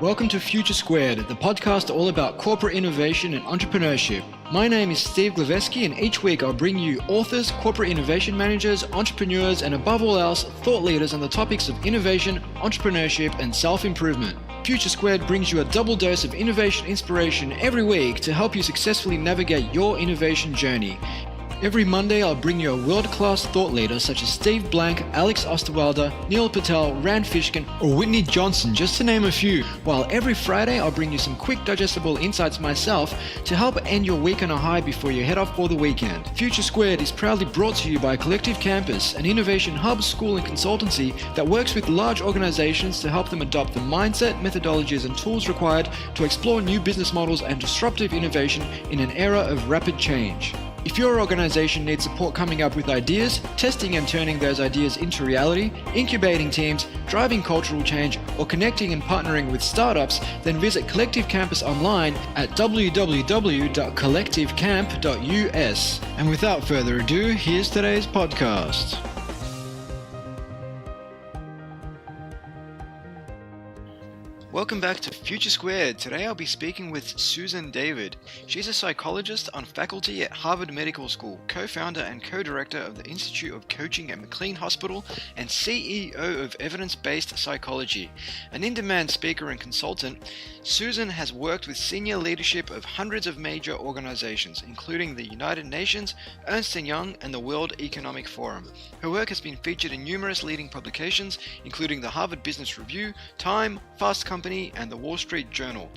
Welcome to Future Squared, the podcast all about corporate innovation and entrepreneurship. My name is Steve Glaveski, and each week I'll bring you authors, corporate innovation managers, entrepreneurs, and above all else, thought leaders on the topics of innovation, entrepreneurship, and self-improvement. Future Squared brings you a double dose of innovation inspiration every week to help you successfully navigate your innovation journey. Every Monday, I'll bring you a world-class thought leader such as Steve Blank, Alex Osterwalder, Neil Patel, Rand Fishkin, or Whitney Johnson, just to name a few. While every Friday, I'll bring you some quick digestible insights myself to help end your week on a high before you head off for the weekend. Future Squared is proudly brought to you by Collective Campus, an innovation hub, school, and consultancy that works with large organizations to help them adopt the mindset, methodologies, and tools required to explore new business models and disruptive innovation in an era of rapid change. If your organization needs support coming up with ideas, testing and turning those ideas into reality, incubating teams, driving cultural change, or connecting and partnering with startups, then visit Collective Campus online at www.collectivecamp.us. And without further ado, here's today's podcast. Welcome back to Future Squared. Today I'll be speaking with Susan David. She's a psychologist on faculty at Harvard Medical School, co-founder and co-director of the Institute of Coaching at McLean Hospital, and CEO of Evidence-Based Psychology. An in-demand speaker and consultant, Susan has worked with senior leadership of hundreds of major organizations, including the United Nations, Ernst Young, and the World Economic Forum. Her work has been featured in numerous leading publications, including the Harvard Business Review, Time, Fast Company, and the Wall Street Journal.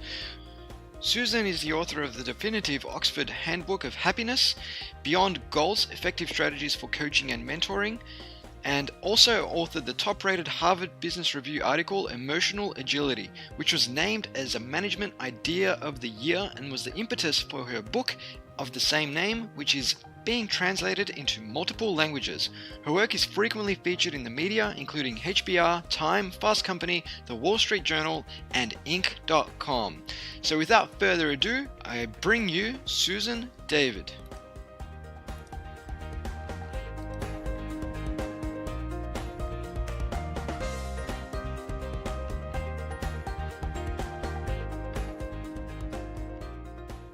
Susan is the author of the definitive Oxford Handbook of Happiness, Beyond Goals, Effective Strategies for Coaching and Mentoring, and also authored the top-rated Harvard Business Review article, Emotional Agility, which was named as a Management Idea of the Year and was the impetus for her book of the same name, which is being translated into multiple languages. Her work is frequently featured in the media, including HBR, Time, Fast Company, The Wall Street Journal, and Inc.com. So without further ado, I bring you Susan David.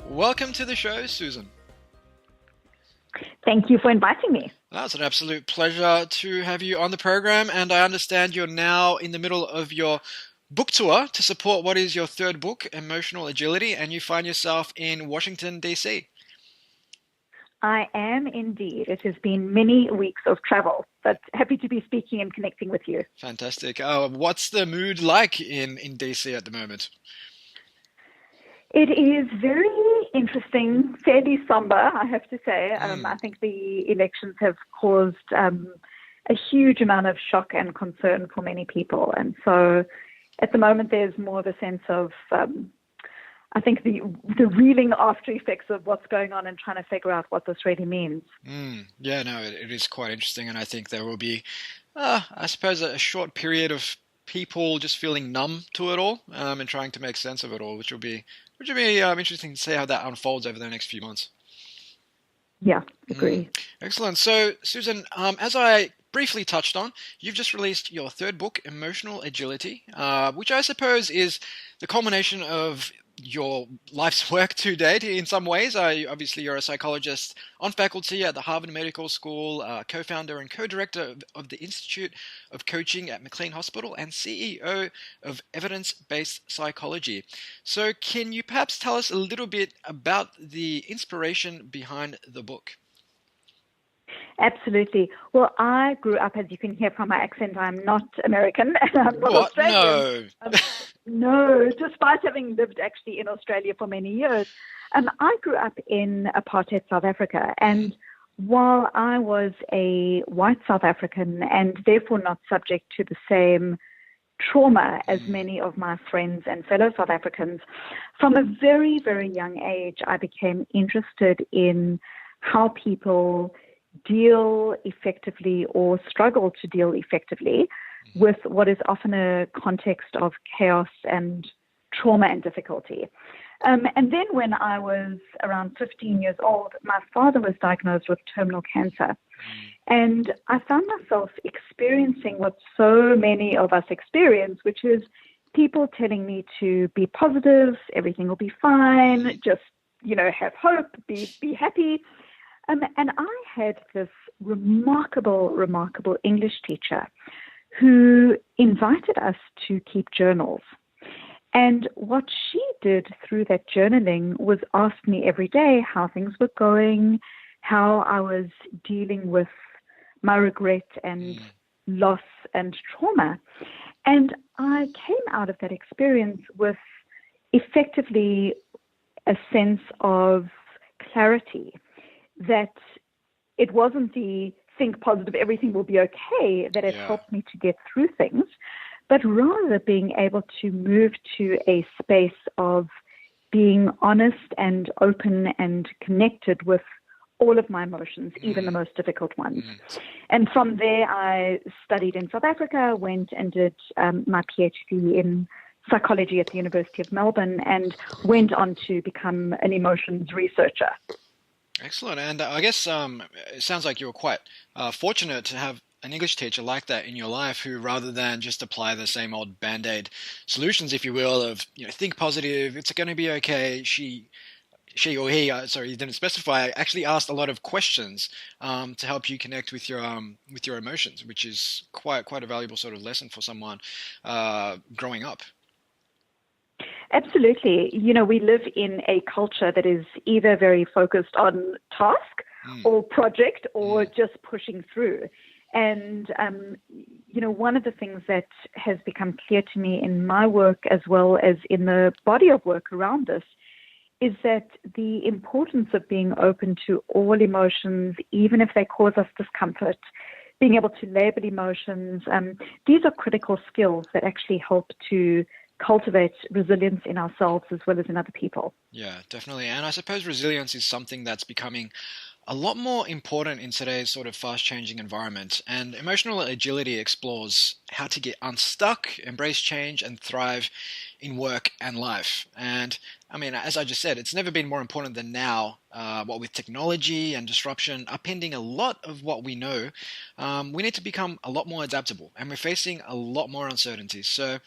Welcome to the show, Susan. Thank you for inviting me. It's an absolute pleasure to have you on the program, and I understand you're now in the middle of your book tour to support what is your third book, Emotional Agility, and you find yourself in Washington, D.C. I am indeed. It has been many weeks of travel, but happy to be speaking and connecting with you. Fantastic. What's the mood like in D.C. at the moment? It is very interesting, fairly somber, I have to say. I think the elections have caused a huge amount of shock and concern for many people. And so at the moment, there's more of a sense of, I think, the reeling after effects of what's going on and trying to figure out what this really means. Yeah, no, it is quite interesting. And I think there will be, I suppose, a short period of people just feeling numb to it all and trying to make sense of it all, which will be interesting to see how that unfolds over the next few months. Yeah, agree. Excellent. So, Susan, as I briefly touched on, you've just released your third book, Emotional Agility, which I suppose is the culmination of your life's work to date in some ways. Obviously, you're a psychologist on faculty at the Harvard Medical School, co-founder and co-director of the Institute of Coaching at McLean Hospital, and CEO of Evidence-Based Psychology. So can you perhaps tell us a little bit about the inspiration behind the book? Absolutely. Well, I grew up, as you can hear from my accent, I'm not American and I'm not Australian. No, despite having lived actually in Australia for many years. I grew up in apartheid South Africa, and while I was a white South African and therefore not subject to the same trauma as many of my friends and fellow South Africans, from a very, very young age, I became interested in how people deal effectively or struggle to deal effectively with what is often a context of chaos and trauma and difficulty. And then when I was around 15 years old, my father was diagnosed with terminal cancer. And I found myself experiencing what so many of us experience, which is people telling me to be positive, everything will be fine, just, have hope, be happy. And I had this remarkable English teacher who invited us to keep journals. And what she did through that journaling was ask me every day how things were going, how I was dealing with my regret and loss and trauma. And I came out of that experience with effectively a sense of clarity, that it wasn't the think positive, everything will be okay, that it helped me to get through things, but rather being able to move to a space of being honest and open and connected with all of my emotions, even the most difficult ones. And from there, I studied in South Africa, went and did my PhD in psychology at the University of Melbourne, and went on to become an emotions researcher. Excellent. And I guess it sounds like you were quite fortunate to have an English teacher like that in your life, who, rather than just apply the same old Band-Aid solutions, if you will, of, think positive, it's going to be okay, she or he, he didn't specify, actually asked a lot of questions to help you connect with your emotions, which is quite a valuable sort of lesson for someone growing up. Absolutely. We live in a culture that is either very focused on task or project or just pushing through. And, one of the things that has become clear to me in my work, as well as in the body of work around this, is that the importance of being open to all emotions, even if they cause us discomfort, being able to label emotions, these are critical skills that actually help to cultivate resilience in ourselves as well as in other people. Yeah, definitely. And I suppose resilience is something that's becoming a lot more important in today's sort of fast-changing environment. And emotional agility explores how to get unstuck, embrace change, and thrive in work and life. And I mean, as I just said, it's never been more important than now. What with technology and disruption upending a lot of what we know, we need to become a lot more adaptable, and we're facing a lot more uncertainties. So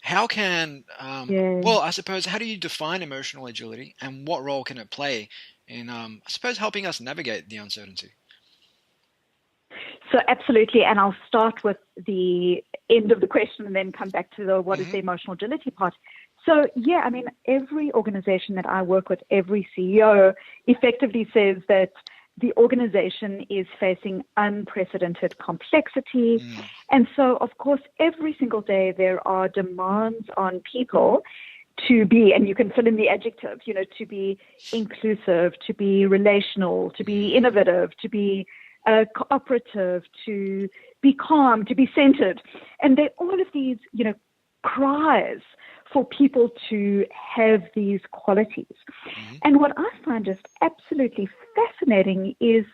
how can, well, I suppose, how do you define emotional agility, and what role can it play in, I suppose, helping us navigate the uncertainty? So absolutely, and I'll start with the end of the question and then come back to the what is the emotional agility part. So yeah, I mean, every organization that I work with, every CEO effectively says that the organization is facing unprecedented complexity. And so, of course, every single day there are demands on people to be, and you can fill in the adjectives, to be inclusive, to be relational, to be innovative, to be cooperative, to be calm, to be centered. And they're all of these, cries for people to have these qualities. And what I find just absolutely fascinating is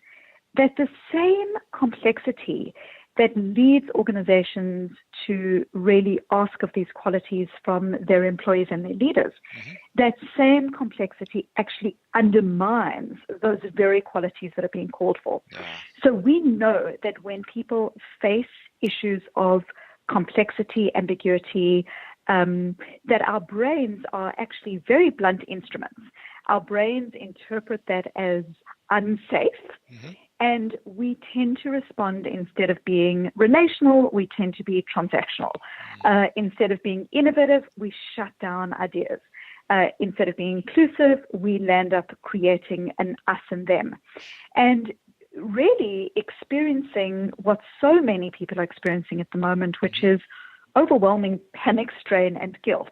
that the same complexity that leads organizations to really ask of these qualities from their employees and their leaders, that same complexity actually undermines those very qualities that are being called for. So we know that when people face issues of complexity, ambiguity, that our brains are actually very blunt instruments. Our brains interpret that as unsafe, and we tend to respond, instead of being relational, we tend to be transactional. Instead of being innovative, we shut down ideas. Instead of being inclusive, we land up creating an us and them. And really experiencing what so many people are experiencing at the moment, which is overwhelming panic, strain, and guilt.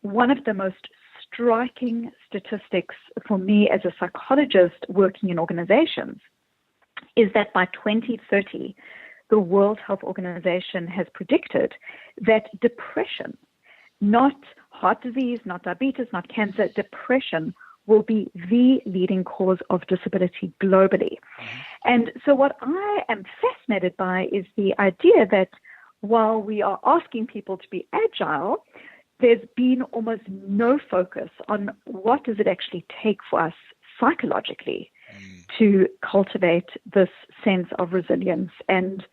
One of the most striking statistics for me as a psychologist working in organizations is that by 2030, the World Health Organization has predicted that depression, not heart disease, not diabetes, not cancer, depression will be the leading cause of disability globally. And so what I am fascinated by is the idea that while we are asking people to be agile, there's been almost no focus on what does it actually take for us psychologically to cultivate this sense of resilience and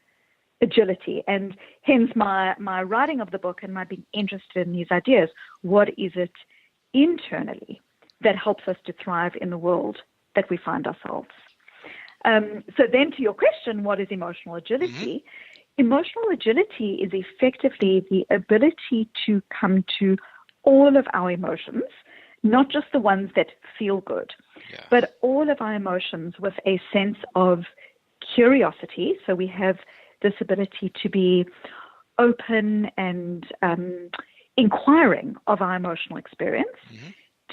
agility, and hence my writing of the book and my being interested in these ideas. What is it internally that helps us to thrive in the world that we find ourselves? So then to your question, what is emotional agility? Emotional agility is effectively the ability to come to all of our emotions, not just the ones that feel good, but all of our emotions with a sense of curiosity. So we have this ability to be open and inquiring of our emotional experience,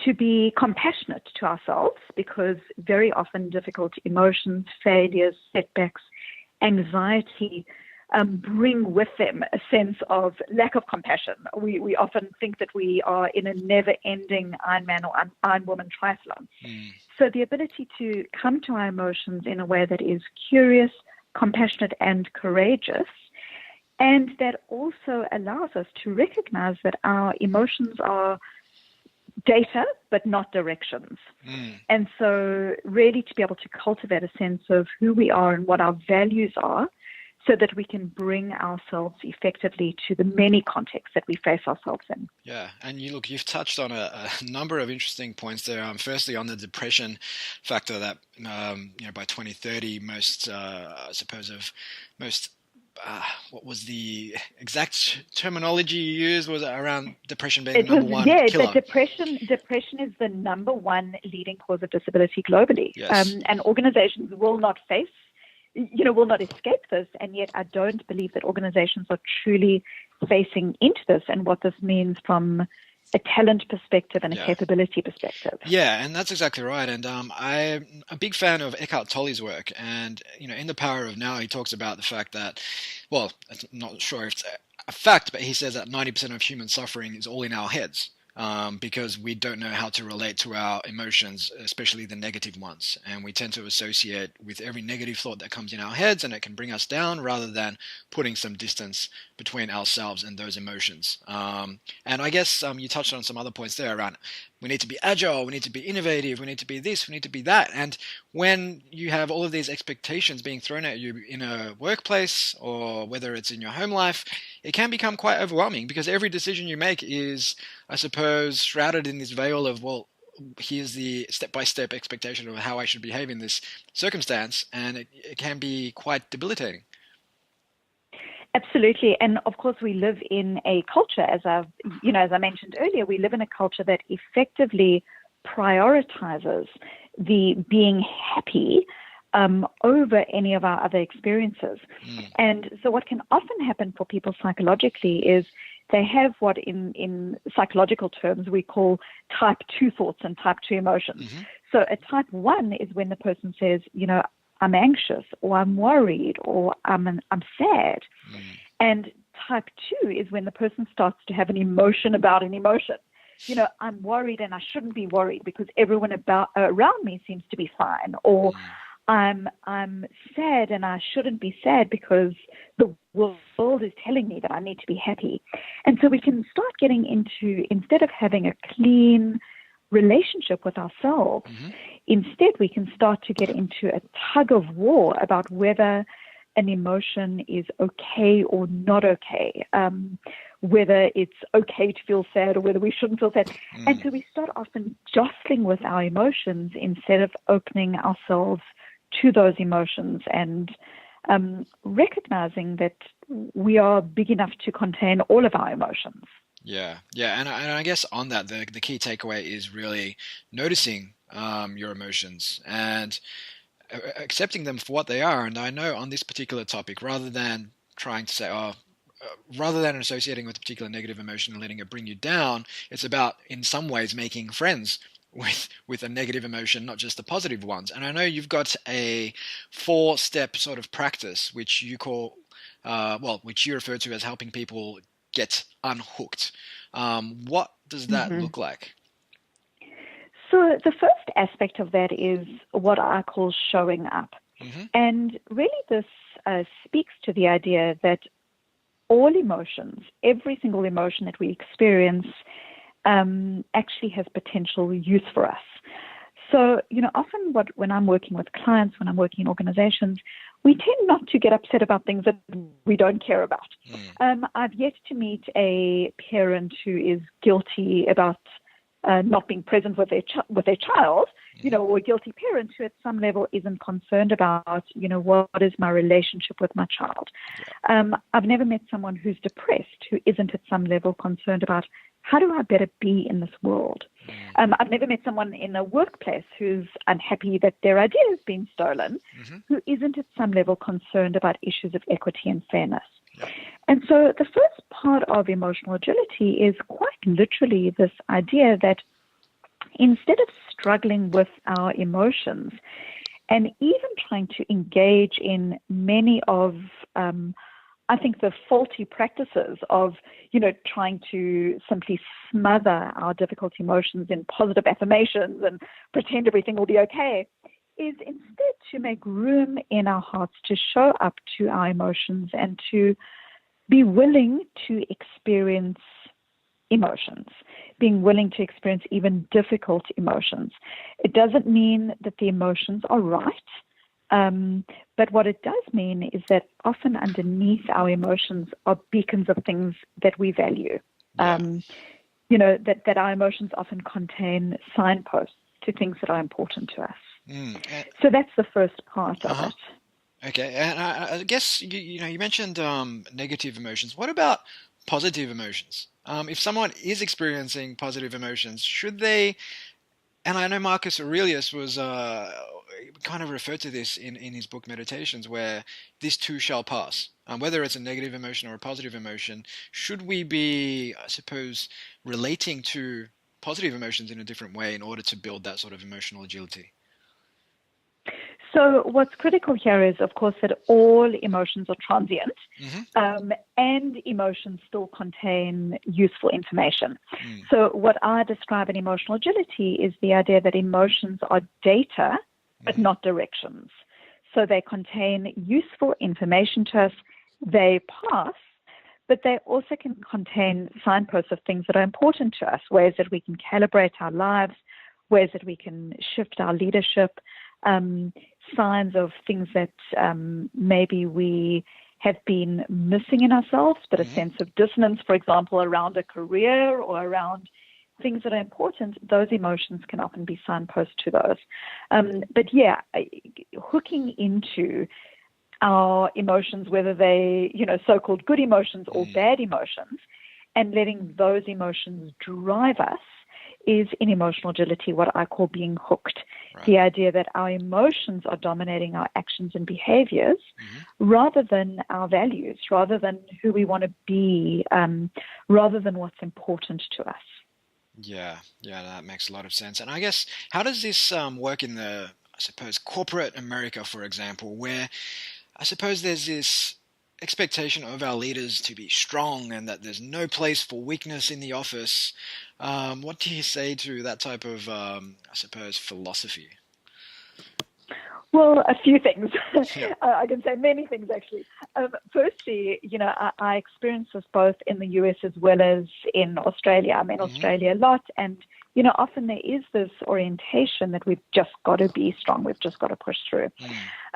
to be compassionate to ourselves, because very often difficult emotions, failures, setbacks, anxiety bring with them a sense of lack of compassion. We often think that we are in a never-ending Ironman or Ironwoman triathlon. So the ability to come to our emotions in a way that is curious, compassionate, and courageous, and that also allows us to recognize that our emotions are data, but not directions. And so really to be able to cultivate a sense of who we are and what our values are, so that we can bring ourselves effectively to the many contexts that we face ourselves in. Yeah, and you've touched on a number of interesting points there. Firstly, on the depression factor that by 2030, what was the exact terminology you used? Was it around depression being number one killer? Yeah, depression is the number one leading cause of disability globally. Yes. And organizations will not escape this, and yet I don't believe that organizations are truly facing into this and what this means from a talent perspective and a capability perspective. Yeah, and that's exactly right. And I'm a big fan of Eckhart Tolle's work. And, in The Power of Now, he talks about the fact that, well, I'm not sure if it's a fact, but he says that 90% of human suffering is all in our heads. Because we don't know how to relate to our emotions, especially the negative ones. And we tend to associate with every negative thought that comes in our heads, and it can bring us down rather than putting some distance between ourselves and those emotions. And I guess you touched on some other points there around we need to be agile, we need to be innovative, we need to be this, we need to be that. And when you have all of these expectations being thrown at you in a workplace or whether it's in your home life, it can become quite overwhelming because every decision you make is, I suppose, shrouded in this veil of, well, here's the step-by-step expectation of how I should behave in this circumstance, and it can be quite debilitating. Absolutely. And of course, we live in a culture, as I mentioned earlier, we live in a culture that effectively prioritizes the being happy over any of our other experiences. And so what can often happen for people psychologically is they have what in psychological terms we call type 2 thoughts and type 2 emotions. So a type 1 is when the person says, I'm anxious, or I'm worried, or I'm sad. And type 2 is when the person starts to have an emotion about an emotion. I'm worried and I shouldn't be worried because everyone around me seems to be fine. Or I'm sad and I shouldn't be sad because the world is telling me that I need to be happy. And so we can start getting into, instead of having a clean relationship with ourselves, instead we can start to get into a tug of war about whether an emotion is okay or not okay, whether it's okay to feel sad or whether we shouldn't feel sad. And so we start often jostling with our emotions instead of opening ourselves to those emotions and recognizing that we are big enough to contain all of our emotions. Yeah, and I guess on that, the key takeaway is really noticing your emotions and accepting them for what they are. And I know on this particular topic, rather than trying to say, rather than associating with a particular negative emotion and letting it bring you down, it's about, in some ways, making friends with a negative emotion, not just the positive ones. And I know you've got a 4-step sort of practice, which you call, which you refer to as helping people get unhooked. What does that look like? So the first aspect of that is what I call showing up. And really this speaks to the idea that all emotions, every single emotion that we experience, actually has potential use for us. So, often when I'm working with clients, when I'm working in organizations, we tend not to get upset about things that we don't care about. I've yet to meet a parent who is guilty about not being present with their child, or a guilty parent who at some level isn't concerned about, what is my relationship with my child. I've never met someone who's depressed who isn't at some level concerned about how do I better be in this world. I've never met someone in a workplace who's unhappy that their idea has been stolen, who isn't at some level concerned about issues of equity and fairness. And so the first part of emotional agility is quite literally this idea that instead of struggling with our emotions and even trying to engage in many of, I think, the faulty practices of, trying to simply smother our difficult emotions in positive affirmations and pretend everything will be okay, is instead to make room in our hearts to show up to our emotions and to be willing to experience emotions, being willing to experience even difficult emotions. It doesn't mean that the emotions are right, but what it does mean is that often underneath our emotions are beacons of things that we value. That our emotions often contain signposts to things that are important to us. So that's the first part of it. Okay, and I guess you mentioned negative emotions. What about positive emotions? If someone is experiencing positive emotions, should they? And I know Marcus Aurelius was kind of referred to this in his book Meditations, where this too shall pass. Whether it's a negative emotion or a positive emotion, should we be, I suppose, relating to positive emotions in a different way in order to build that sort of emotional agility? So what's critical here is, of course, that all emotions are transient, and emotions still contain useful information. So what I describe in emotional agility is the idea that emotions are data, but not directions. So they contain useful information to us. They pass, but they also can contain signposts of things that are important to us, ways that we can calibrate our lives, ways that we can shift our leadership, signs of things that maybe we have been missing in ourselves, but a sense of dissonance, for example, around a career or around things that are important. Those emotions can often be signposts to those. Hooking into our emotions, whether they, so-called good emotions or bad emotions, and letting those emotions drive us is in emotional agility what I call being hooked. Right. The idea that our emotions are dominating our actions and behaviors rather than our values, rather than who we want to be, rather than what's important to us. Yeah, that makes a lot of sense. And I guess, how does this work in the, I suppose, corporate America, for example, where I suppose there's this expectation of our leaders to be strong and that there's no place for weakness in the office. What do you say to that type of, I suppose, philosophy? Well, a few things. I can say many things, actually. Firstly, I experience this both in the US as well as in Australia. I'm in Australia a lot, and, often there is this orientation that we've just got to be strong, we've just got to push through.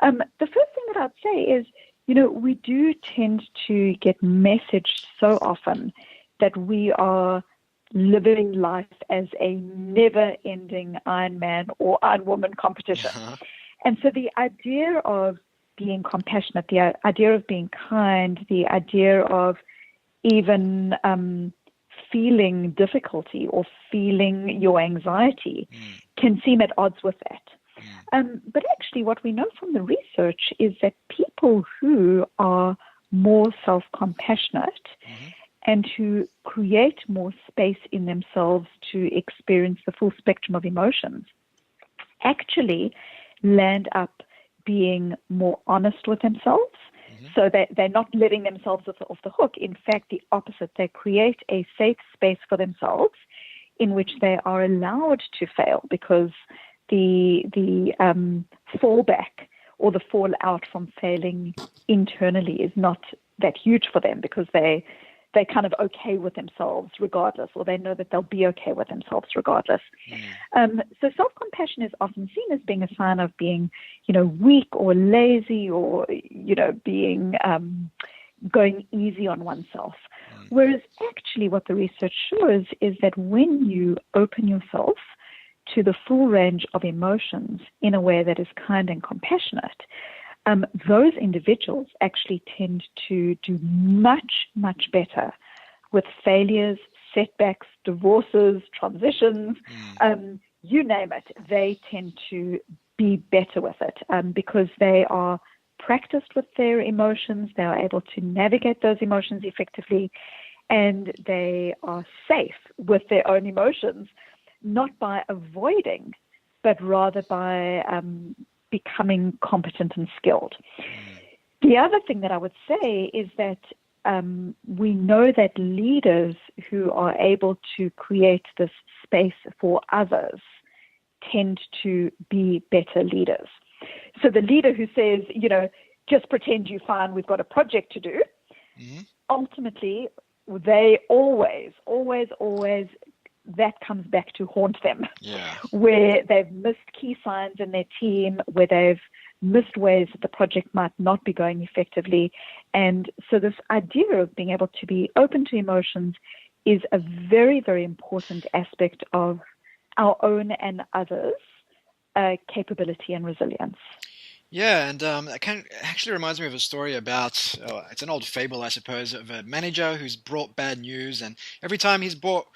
The first thing that I'd say is, we do tend to get messaged so often that we are living life as a never-ending Iron Man or Iron Woman competition. And so the idea of being compassionate, the idea of being kind, the idea of even feeling difficulty or feeling your anxiety can seem at odds with that. But actually what we know from the research is that people who are more self-compassionate and who create more space in themselves to experience the full spectrum of emotions actually land up being more honest with themselves. So that they're not letting themselves off the hook. In fact, the opposite. They create a safe space for themselves in which they are allowed to fail, because the fallback or the fallout from failing internally is not that huge for them, because they they're kind of okay with themselves regardless, or they know that they'll be okay with themselves regardless. So self-compassion is often seen as being a sign of being, weak or lazy, or, being going easy on oneself. Whereas actually what the research shows is that when you open yourself to the full range of emotions in a way that is kind and compassionate, those individuals actually tend to do much, much better with failures, setbacks, divorces, transitions, you name it. They tend to be better with it because they are practiced with their emotions, they are able to navigate those emotions effectively, and they are safe with their own emotions, not by avoiding, but rather by becoming competent and skilled. The other thing that I would say is that we know that leaders who are able to create this space for others tend to be better leaders. So the leader who says, just pretend you're fine, we've got a project to do, ultimately, they always, that comes back to haunt them, where they've missed key signs in their team, where they've missed ways that the project might not be going effectively. And so this idea of being able to be open to emotions is a very, very important aspect of our own and others' capability and resilience. Yeah, and it actually reminds me of a story about, it's an old fable, I suppose, of a manager who's brought bad news, and every time he's brought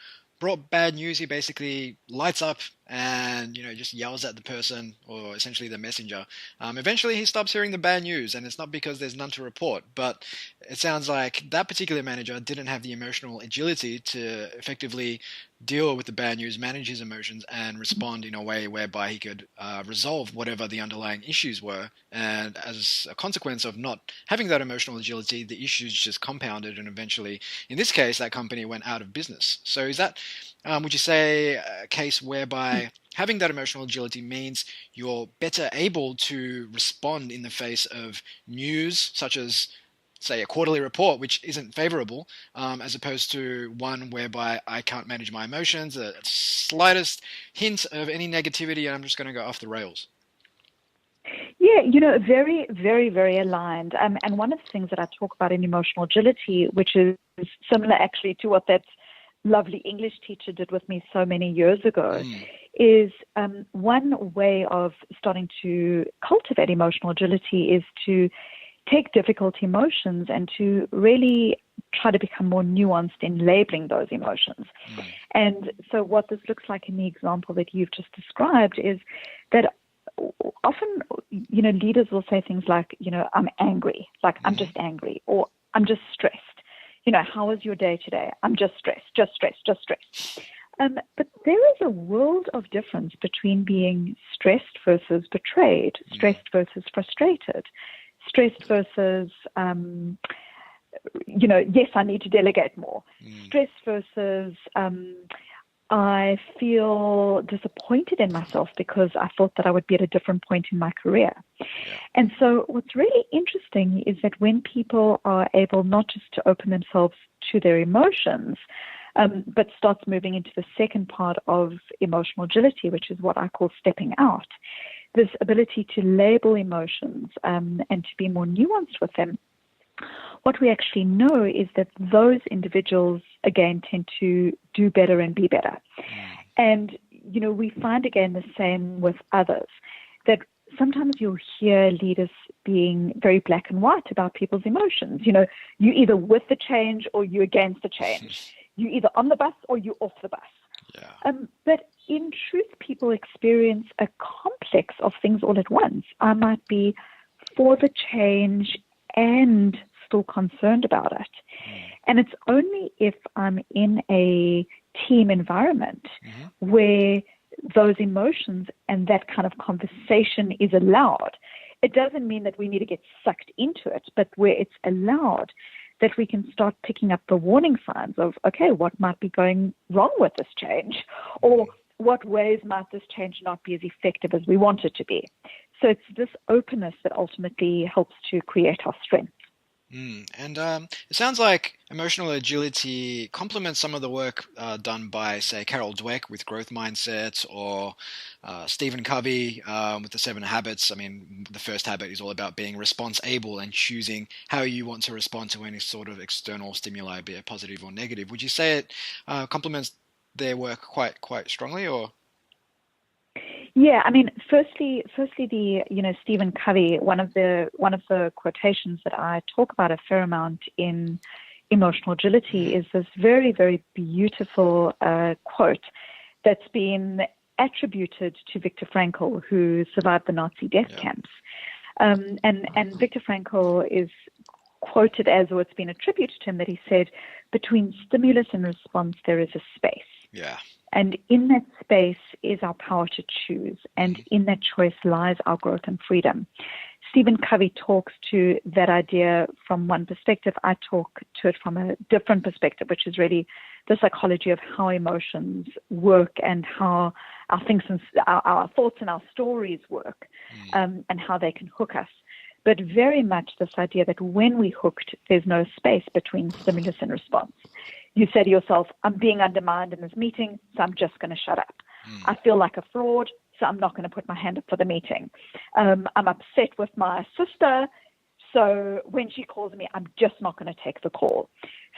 bad news, he basically lights up and just yells at the person, or essentially the messenger. Eventually he stops hearing the bad news, and it's not because there's none to report, but it sounds like that particular manager didn't have the emotional agility to effectively deal with the bad news, manage his emotions, and respond in a way whereby he could resolve whatever the underlying issues were. And as a consequence of not having that emotional agility, the issues just compounded, and eventually, in this case, that company went out of business. So is that, would you say, a case whereby having that emotional agility means you're better able to respond in the face of news, such as, say, a quarterly report, which isn't favorable, as opposed to one whereby I can't manage my emotions, the slightest hint of any negativity, and I'm just going to go off the rails? Yeah, very, very, very aligned. And one of the things that I talk about in emotional agility, which is similar actually to what that lovely English teacher did with me so many years ago, is one way of starting to cultivate emotional agility is to take difficult emotions and to really try to become more nuanced in labeling those emotions. And so what this looks like in the example that you've just described is that often, leaders will say things like, I'm angry, like I'm just angry, or I'm just stressed. How was your day today? I'm just stressed. But there is a world of difference between being stressed versus betrayed, stressed versus frustrated, stressed versus, yes, I need to delegate more, stressed versus, I feel disappointed in myself because I thought that I would be at a different point in my career. And so what's really interesting is that when people are able not just to open themselves to their emotions, but starts moving into the second part of emotional agility, which is what I call stepping out, this ability to label emotions and to be more nuanced with them, what we actually know is that those individuals, again, tend to do better and be better. And, we find, again, the same with others, that sometimes you'll hear leaders being very black and white about people's emotions. You're either with the change or you're against the change. You're either on the bus or you're off the bus. But in truth, people experience a complex of things all at once. I might be for the change and still concerned about it. And it's only if I'm in a team environment where those emotions and that kind of conversation is allowed. It doesn't mean that we need to get sucked into it, but where it's allowed, that we can start picking up the warning signs of, okay, what might be going wrong with this change? Or what ways might this change not be as effective as we want it to be? So it's this openness that ultimately helps to create our strength. And it sounds like emotional agility complements some of the work done by, say, Carol Dweck with growth mindset, or Stephen Covey with the 7 habits. I mean, the first habit is all about being response able and choosing how you want to respond to any sort of external stimuli, be it positive or negative. Would you say it complements their work quite strongly, or? Yeah, I mean, firstly, the Stephen Covey, one of the quotations that I talk about a fair amount in Emotional Agility is this very, very beautiful quote that's been attributed to Viktor Frankl, who survived the Nazi death camps. And Viktor Frankl is quoted as, or it's been attributed to him, that he said, between stimulus and response, there is a space. Yeah. And in that space is our power to choose. And in that choice lies our growth and freedom. Stephen Covey talks to that idea from one perspective. I talk to it from a different perspective, which is really the psychology of how emotions work and how our thoughts and our stories work, and how they can hook us. But very much this idea that when we're hooked, there's no space between stimulus and response. You say to yourself, I'm being undermined in this meeting, so I'm just going to shut up. I feel like a fraud, so I'm not going to put my hand up for the meeting. I'm upset with my sister, so when she calls me, I'm just not going to take the call.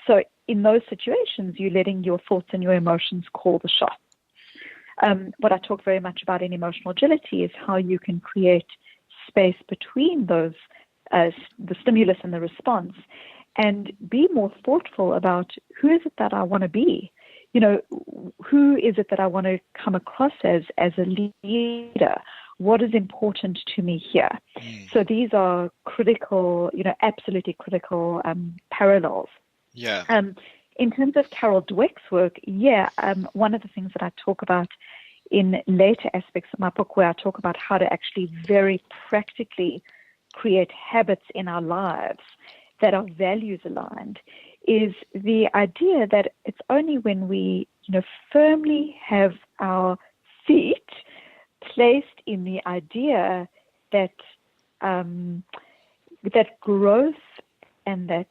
So in those situations, you're letting your thoughts and your emotions call the shots. What I talk very much about in Emotional Agility is how you can create space between those, the stimulus and the response, and be more thoughtful about who is it that I want to be. Who is it that I want to come across as a leader? What is important to me here? So these are critical, absolutely critical parallels. Yeah. In terms of Carol Dweck's work, one of the things that I talk about in later aspects of my book, where I talk about how to actually very practically create habits in our lives that are values aligned, is the idea that it's only when we, firmly have our feet placed in the idea that that growth and that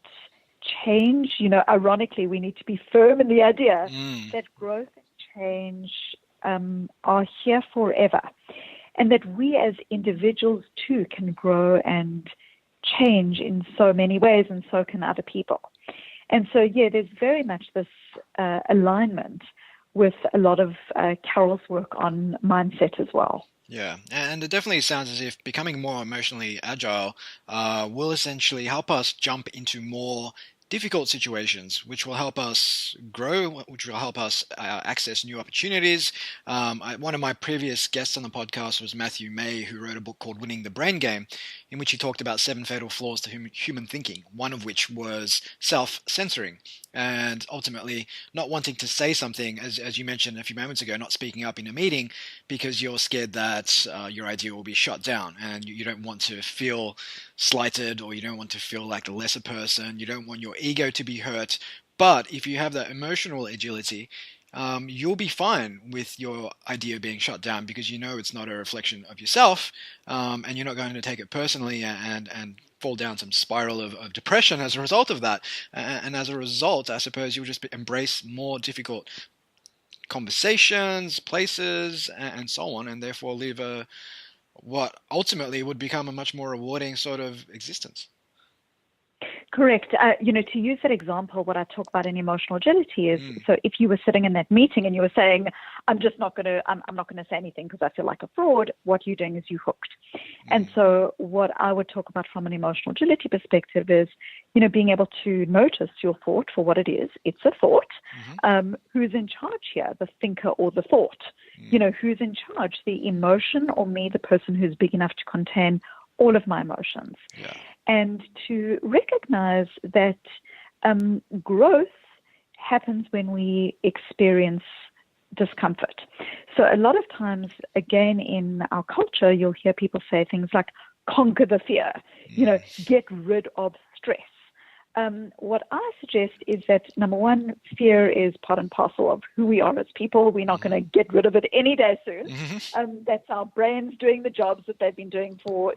change, ironically, we need to be firm in the idea that growth and change are here forever, and that we as individuals too can grow and change in so many ways, and so can other people. And so, there's very much this alignment with a lot of Carol's work on mindset as well. Yeah, and it definitely sounds as if becoming more emotionally agile will essentially help us jump into more difficult situations, which will help us grow, which will help us access new opportunities. One of my previous guests on the podcast was Matthew May, who wrote a book called Winning the Brain Game, in which he talked about 7 fatal flaws to human thinking, one of which was self-censoring, and ultimately not wanting to say something, as you mentioned a few moments ago, not speaking up in a meeting because you're scared that your idea will be shut down, and you don't want to feel slighted, or you don't want to feel like a lesser person, you don't want your ego to be hurt. But if you have that emotional agility, you'll be fine with your idea being shut down, because it's not a reflection of yourself, and you're not going to take it personally and fall down some spiral of depression as a result of that. And as a result, I suppose you'll just embrace more difficult conversations, places, and so on, and therefore live what ultimately would become a much more rewarding sort of existence. Correct. To use that example, what I talk about in Emotional Agility is, so if you were sitting in that meeting and you were saying, I'm not going to say anything because I feel like a fraud, what you're doing is you hooked. And so what I would talk about from an Emotional Agility perspective is, being able to notice your thought for what it is. It's a thought. Who's in charge here, the thinker or the thought? Who's in charge, the emotion or me, the person who's big enough to contain all of my emotions? Yeah. And to recognize that growth happens when we experience discomfort. So a lot of times, again, in our culture, you'll hear people say things like, conquer the fear, get rid of stress. What I suggest is that, number one, fear is part and parcel of who we are as people. We're not going to get rid of it any day soon. That's our brains doing the jobs that they've been doing for,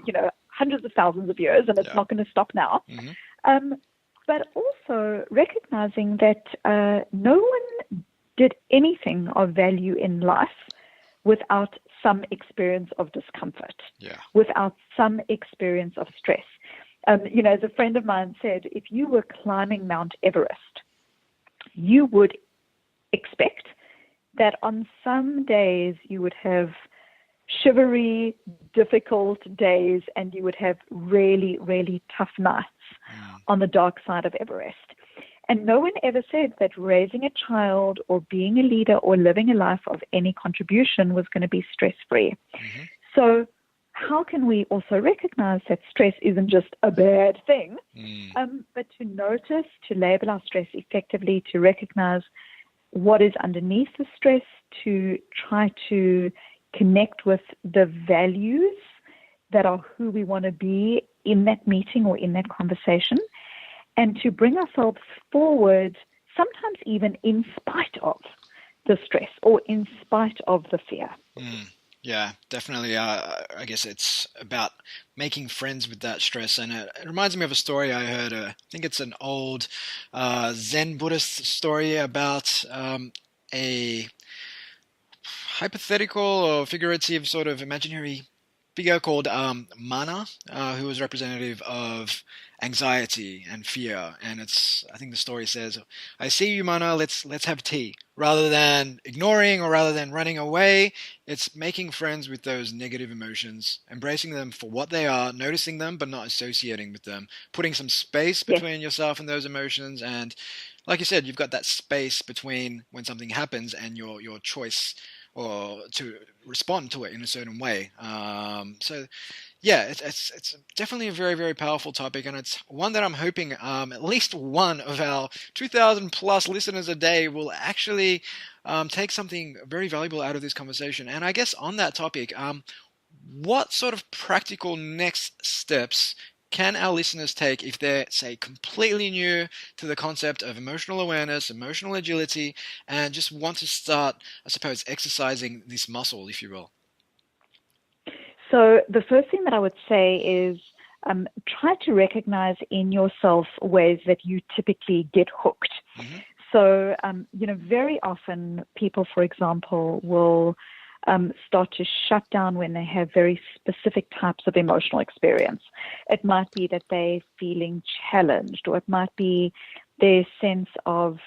hundreds of thousands of years, and it's not going to stop now. But also recognizing that no one did anything of value in life without some experience of discomfort, without some experience of stress. As a friend of mine said, if you were climbing Mount Everest, you would expect that on some days you would have shivery, difficult days, and you would have really, really tough nights on the dark side of Everest. And no one ever said that raising a child or being a leader or living a life of any contribution was going to be stress-free. Mm-hmm. So how can we also recognize that stress isn't just a bad thing, but to notice, to label our stress effectively, to recognize what is underneath the stress, to try to connect with the values that are who we want to be in that meeting or in that conversation, and to bring ourselves forward, sometimes even in spite of the stress or in spite of the fear. Yeah, definitely. I guess it's about making friends with that stress. And it reminds me of a story I heard. I think it's an old Zen Buddhist story about a hypothetical or figurative sort of imaginary figure called Mana, who was representative of anxiety and fear. And I think the story says, I see you, Mana, let's have tea. Rather than ignoring or rather than running away, it's making friends with those negative emotions, embracing them for what they are, noticing them but not associating with them, putting some space between yourself and those emotions. And like you said, you've got that space between when something happens and your choice or to respond to it in a certain way. So yeah, it's definitely a very, very powerful topic, and it's one that I'm hoping at least one of our 2,000 plus listeners a day will actually take something very valuable out of this conversation. And I guess on that topic, what sort of practical next steps can our listeners take if they're, say, completely new to the concept of emotional awareness, emotional agility, and just want to start, I suppose, exercising this muscle, if you will? So the first thing that I would say is try to recognize in yourself ways that you typically get hooked. Mm-hmm. So, very often people, for example, will start to shut down when they have very specific types of emotional experience. It might be that they're feeling challenged, or it might be their sense of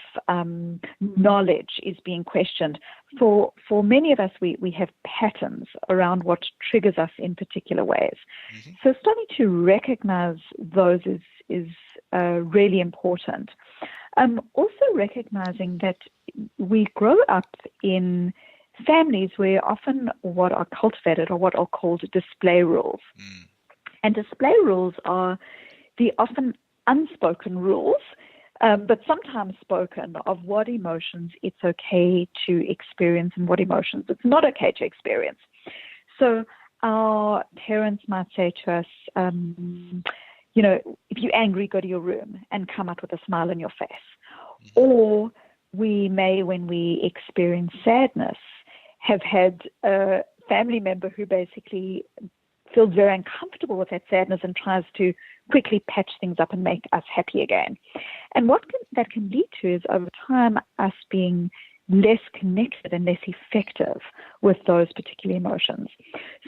knowledge is being questioned. For many of us, we have patterns around what triggers us in particular ways. Mm-hmm. So starting to recognize those is really important. Also recognizing that we grow up in families where often what are cultivated or what are called display rules. Mm. And display rules are the often unspoken rules, but sometimes spoken, of what emotions it's okay to experience and what emotions it's not okay to experience. So our parents might say to us, if you're angry, go to your room and come out with a smile on your face. Mm-hmm. Or we may, when we experience sadness, have had a family member who basically feels very uncomfortable with that sadness and tries to quickly patch things up and make us happy again. And what that can lead to is, over time, us being less connected and less effective with those particular emotions.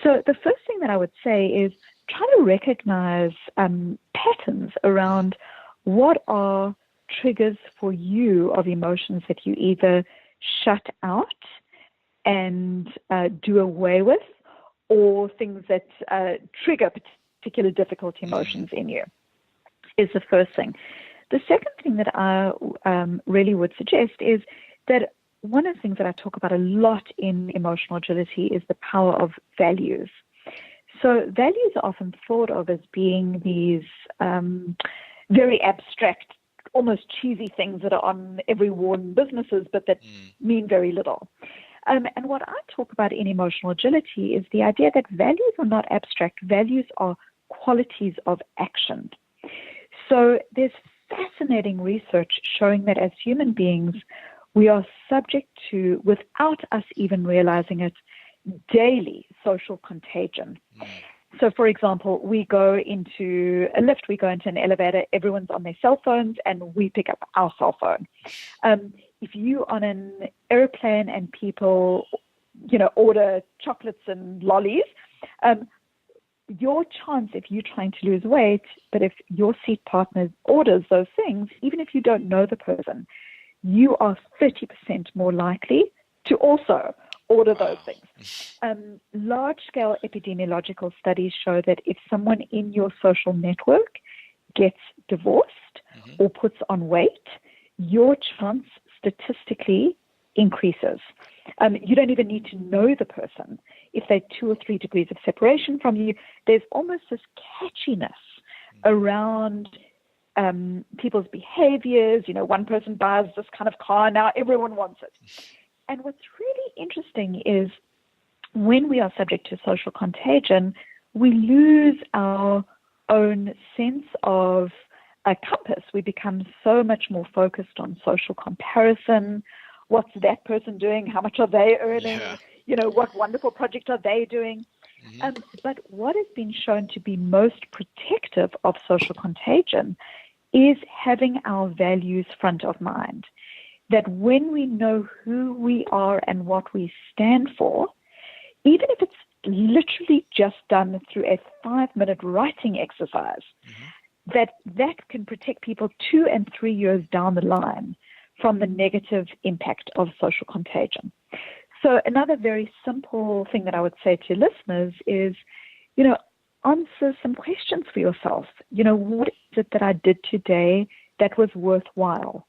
So the first thing that I would say is try to recognize patterns around what are triggers for you of emotions that you either shut out and do away with, or things that trigger particular difficult emotions in you, is the first thing. The second thing that I really would suggest is that one of the things that I talk about a lot in emotional agility is the power of values. So values are often thought of as being these very abstract, almost cheesy things that are on every wall in businesses, but that mean very little. And what I talk about in emotional agility is the idea that values are not abstract. Values are qualities of action. So there's fascinating research showing that as human beings, we are subject to, without us even realizing it, daily social contagion. So, for example, we go into a lift, we go into an elevator, everyone's on their cell phones, and we pick up our cell phone. If you on an airplane and people, order chocolates and lollies, your chance, if you're trying to lose weight, but if your seat partner orders those things, even if you don't know the person, you are 30% more likely to also order those things. Large-scale epidemiological studies show that if someone in your social network gets divorced or puts on weight, your chance statistically increases. You don't even need to know the person. If they're 2 or 3 degrees of separation from you, there's almost this catchiness around people's behaviors. One person buys this kind of car, now everyone wants it. And what's really interesting is when we are subject to social contagion, we lose our own sense of a compass. We become so much more focused on social comparison. What's that person doing? How much are they earning? Yeah. What wonderful project are they doing? But what has been shown to be most protective of social contagion is having our values front of mind. That when we know who we are and what we stand for, even if it's literally just done through a 5-minute writing exercise, that can protect people 2 and 3 years down the line from the negative impact of social contagion. So another very simple thing that I would say to listeners is, answer some questions for yourself. What is it that I did today that was worthwhile?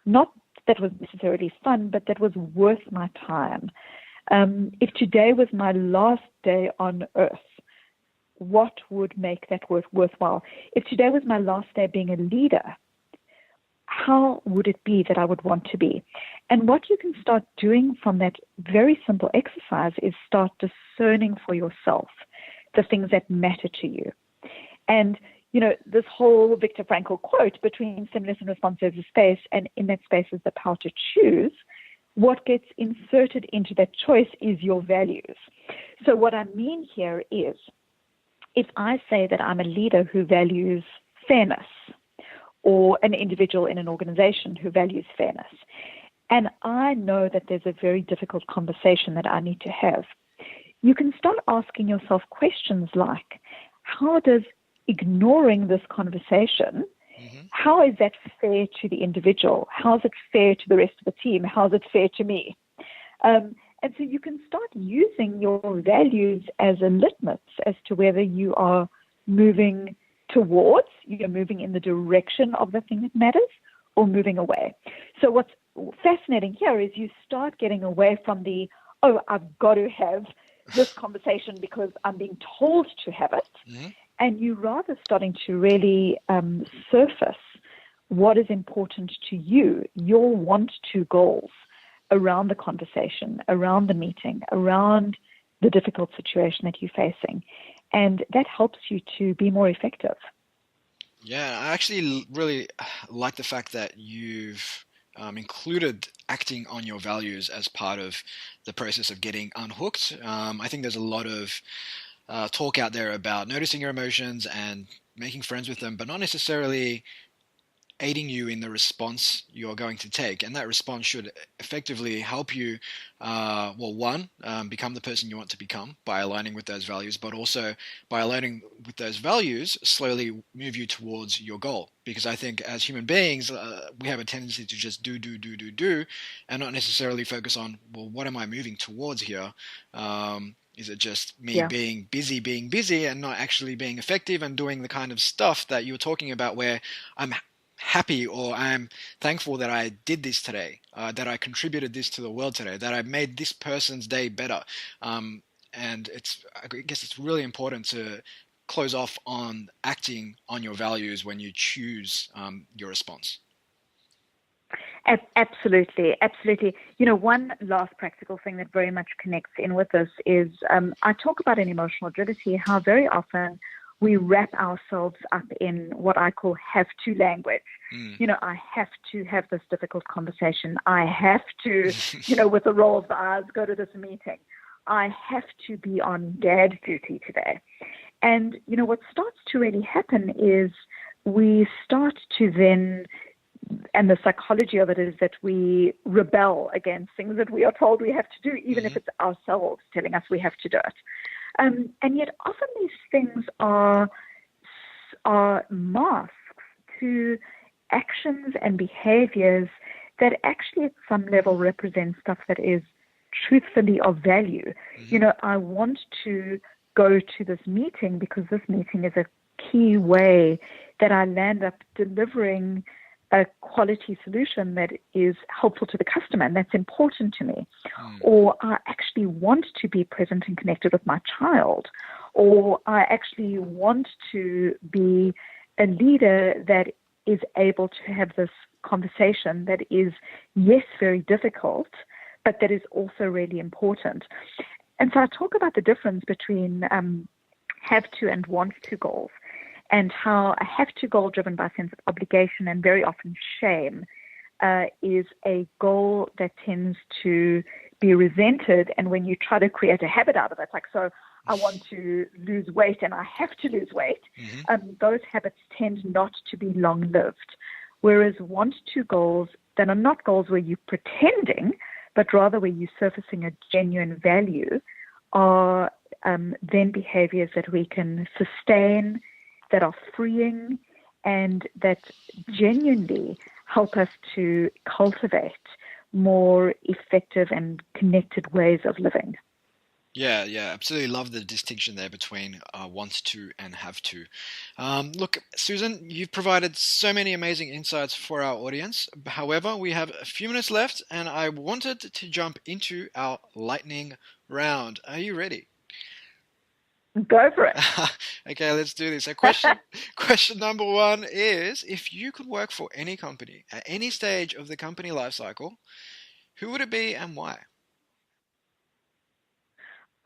Not that was necessarily fun, but that was worth my time. If today was my last day on earth, what would make that worthwhile? If today was my last day being a leader, how would it be that I would want to be? And what you can start doing from that very simple exercise is start discerning for yourself the things that matter to you. And this whole Viktor Frankl quote, between stimulus and response there's a space, and in that space is the power to choose. What gets inserted into that choice is your values. So what I mean here is, if I say that I'm a leader who values fairness, or an individual in an organization who values fairness, and I know that there's a very difficult conversation that I need to have, you can start asking yourself questions like, how does ignoring this conversation, how is that fair to the individual? How is it fair to the rest of the team? How is it fair to me? And so you can start using your values as a litmus as to whether you are moving towards, you're moving in the direction of the thing that matters, or moving away. So what's fascinating here is you start getting away from the, I've got to have this conversation because I'm being told to have it. And you rather starting to really surface what is important to you, your want to goals around the conversation, around the meeting, around the difficult situation that you're facing. And that helps you to be more effective. Yeah, I actually really like the fact that you've included acting on your values as part of the process of getting unhooked. I think there's a lot of talk out there about noticing your emotions and making friends with them, but not necessarily aiding you in the response you're going to take. And that response should effectively help you, become the person you want to become by aligning with those values, but also by aligning with those values, slowly move you towards your goal. Because I think as human beings, we have a tendency to just do, and not necessarily focus on, well, what am I moving towards here? Is it just me being busy and not actually being effective and doing the kind of stuff that you were talking about where I'm happy or I'm thankful that I did this today, that I contributed this to the world today, that I made this person's day better. And I guess it's really important to close off on acting on your values when you choose your response. Absolutely. One last practical thing that very much connects in with this is I talk about in emotional agility how very often we wrap ourselves up in what I call have to language. I have to have this difficult conversation. I have to, with a roll of the eyes, go to this meeting. I have to be on dad duty today. And, what starts to really happen is we start to then, and the psychology of it is that we rebel against things that we are told we have to do, even if it's ourselves telling us we have to do it. And yet often these things are masks to actions and behaviors that actually at some level represent stuff that is truthfully of value. I want to go to this meeting because this meeting is a key way that I land up delivering a quality solution that is helpful to the customer, and that's important to me. Or I actually want to be present and connected with my child, or I actually want to be a leader that is able to have this conversation that is, yes, very difficult, but that is also really important. And so I talk about the difference between have to and want to goals, and how a have to goal driven by a sense of obligation and very often shame is a goal that tends to be resented. And when you try to create a habit out of it, like, so I want to lose weight and I have to lose weight, those habits tend not to be long-lived. Whereas want to goals that are not goals where you're pretending, but rather where you're surfacing a genuine value, are then behaviors that we can sustain, that are freeing, and that genuinely help us to cultivate more effective and connected ways of living. Yeah, absolutely love the distinction there between want to and have to. Look, Susan, you've provided so many amazing insights for our audience. However, we have a few minutes left, and I wanted to jump into our lightning round. Are you ready? Go for it. Okay, let's do this. So question number one is, if you could work for any company at any stage of the company life cycle, who would it be and why?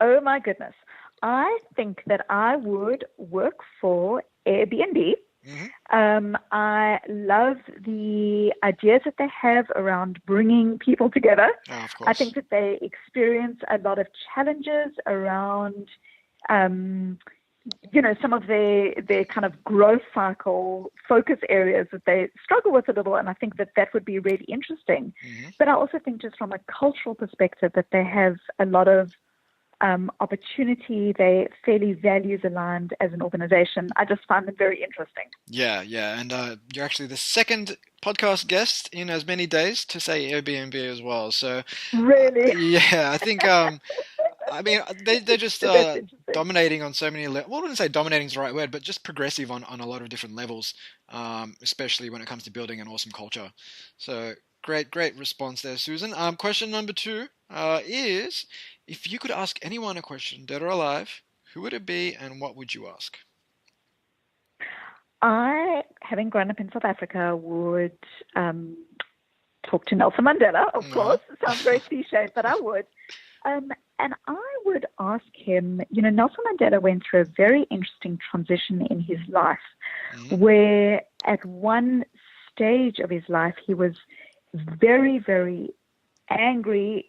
Oh my goodness. I think that I would work for Airbnb. I love the ideas that they have around bringing people together. Oh, of course. I think that they experience a lot of challenges around some of their kind of growth cycle focus areas that they struggle with a little, and I think that would be really interesting. But I also think just from a cultural perspective that they have a lot of opportunity. They're fairly values aligned as an organization. I just find them very interesting. Yeah, and you're actually the second podcast guest in as many days to say Airbnb as well. So really, I think I mean they're just dominating on so many levels. Well, I wouldn't say dominating is the right word, but just progressive on a lot of different levels, especially when it comes to building an awesome culture. So great response there, Susan. Question number two is, if you could ask anyone a question, dead or alive, who would it be and what would you ask? I, having grown up in South Africa, would talk to Nelson Mandela, of course. It sounds very cliched, but I would. And I would ask him, Nelson Mandela went through a very interesting transition in his life, where at one stage of his life, he was very, very angry,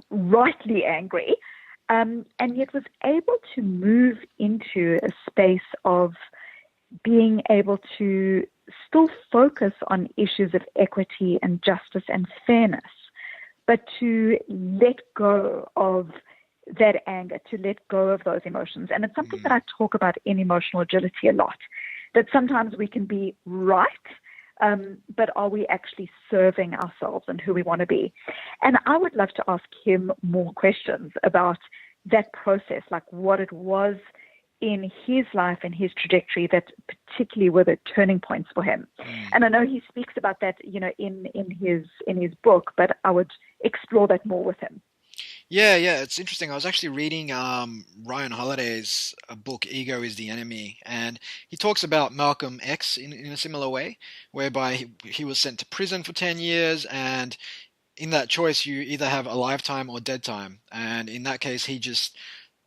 rightly angry, and yet was able to move into a space of being able to still focus on issues of equity and justice and fairness, but to let go of that anger, to let go of those emotions. And it's something that I talk about in emotional agility a lot, that sometimes we can be right, but are we actually serving ourselves and who we want to be? And I would love to ask him more questions about that process, like what it was in his life and his trajectory that particularly were the turning points for him. And I know he speaks about that, in his book, but I would explore that more with him. Yeah, it's interesting. I was actually reading Ryan Holiday's book, Ego is the Enemy, and he talks about Malcolm X in a similar way, whereby he was sent to prison for 10 years, and in that choice, you either have a lifetime or dead time. And in that case, he just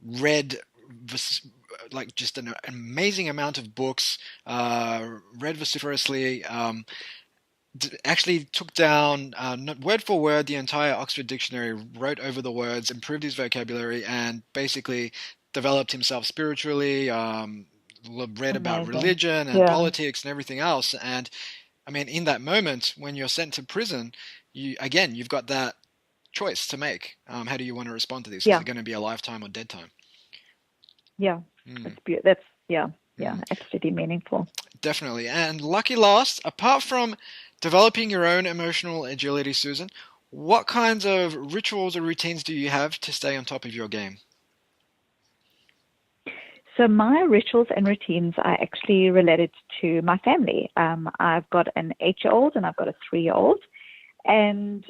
read like just an amazing amount of books, read vociferously, actually took down word for word the entire Oxford Dictionary, wrote over the words, improved his vocabulary, and basically developed himself spiritually, read about religion and politics and everything else. And I mean, in that moment when you're sent to prison, you've got that choice to make. How do you want to respond to this? Is it going to be a lifetime or dead time? Yeah, that's absolutely meaningful. Definitely. And lucky last, apart from developing your own emotional agility, Susan, what kinds of rituals or routines do you have to stay on top of your game? So my rituals and routines are actually related to my family. I've got an 8-year-old and I've got a 3-year-old. And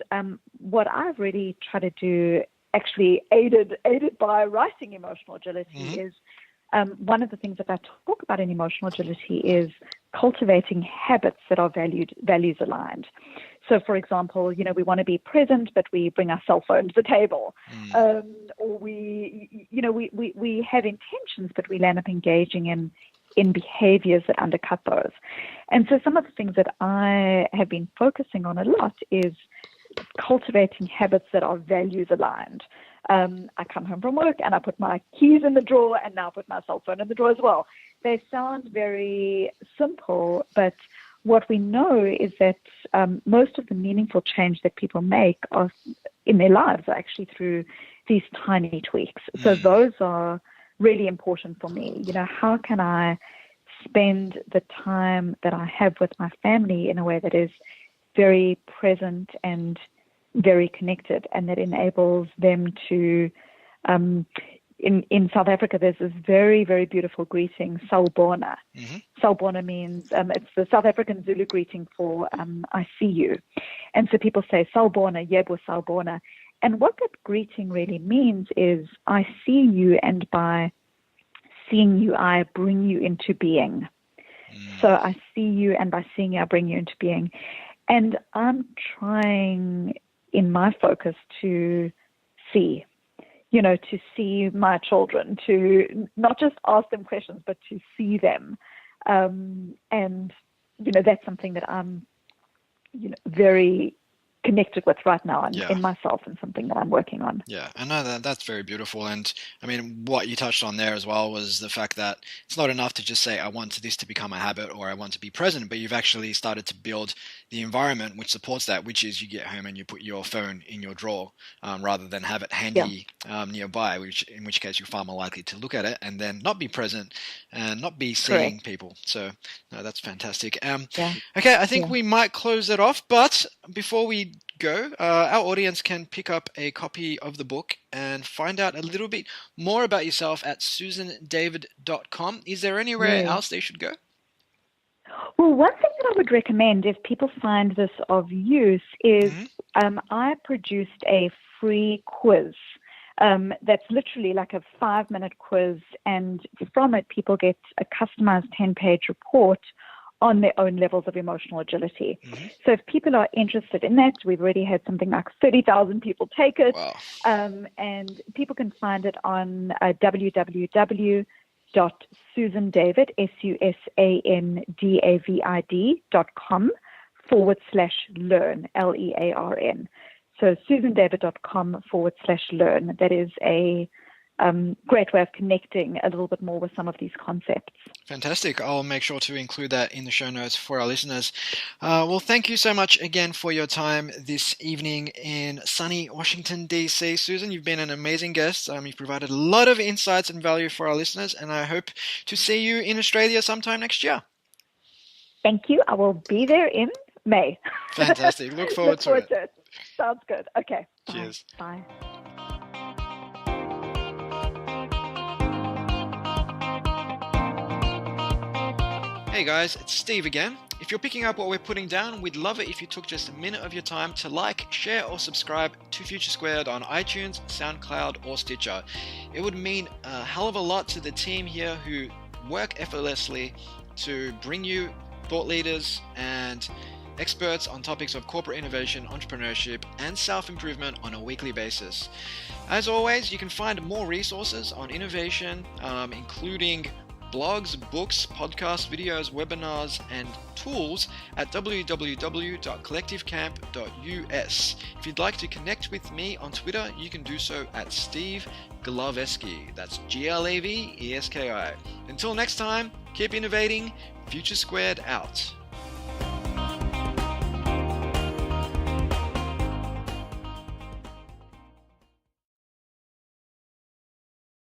what I've really tried to do, actually aided by writing Emotional Agility, is one of the things that I talk about in Emotional Agility is cultivating habits that are values aligned. So, for example, we want to be present, but we bring our cell phone to the table, or we have intentions, but we land up engaging in behaviors that undercut those. And so, some of the things that I have been focusing on a lot is cultivating habits that are values aligned. I come home from work and I put my keys in the drawer and now put my cell phone in the drawer as well. They sound very simple, but what we know is that most of the meaningful change that people make in their lives are actually through these tiny tweaks. So those are really important for me. How can I spend the time that I have with my family in a way that is very present and very connected, and that enables them to, in South Africa, there's this very, very beautiful greeting, Sawubona. Sawubona means, it's the South African Zulu greeting for I see you. And so people say, Sawubona, yebo Sawubona. And what that greeting really means is, I see you, and by seeing you, I bring you into being. So I see you, and by seeing you, I bring you into being. And I'm trying in my focus to see my children, to not just ask them questions, but to see them. And that's something that I'm, very connected with right now in myself, and something that I'm working on. Yeah, I know that's very beautiful. And I mean, what you touched on there as well was the fact that it's not enough to just say, I want this to become a habit, or I want to be present, but you've actually started to build the environment which supports that, which is you get home and you put your phone in your drawer rather than have it handy nearby, in which case you're far more likely to look at it and then not be present and not be seeing people. So no, that's fantastic. Okay, I think we might close it off, but before we go, our audience can pick up a copy of the book and find out a little bit more about yourself at susandavid.com. Is there anywhere else they should go? Well, one thing that I would recommend if people find this of use is I produced a free quiz that's literally like a 5-minute quiz, and from it people get a customized 10-page report on their own levels of emotional agility. So if people are interested in that, we've already had something like 30,000 people take it. Wow. And people can find it on www.susandavid, susandavid.com/learn, LEARN. So susandavid.com/learn. That is a great way of connecting a little bit more with some of these concepts. Fantastic. I'll make sure to include that in the show notes for our listeners. Well, thank you so much again for your time this evening in sunny Washington, D.C. Susan, you've been an amazing guest. You've provided a lot of insights and value for our listeners, and I hope to see you in Australia sometime next year. Thank you. I will be there in May. Fantastic. Look forward to it. Sounds good. Okay. Cheers. Bye. Hey guys, it's Steve again. If you're picking up what we're putting down, we'd love it if you took just a minute of your time to like, share or subscribe to Future Squared on iTunes, SoundCloud or Stitcher. It would mean a hell of a lot to the team here who work effortlessly to bring you thought leaders and experts on topics of corporate innovation, entrepreneurship and self-improvement on a weekly basis. As always, you can find more resources on innovation, including blogs, books, podcasts, videos, webinars, and tools at www.collectivecamp.us. If you'd like to connect with me on Twitter, you can do so at Steve Glaveski. That's Glaveski. Until next time, keep innovating. Future Squared out.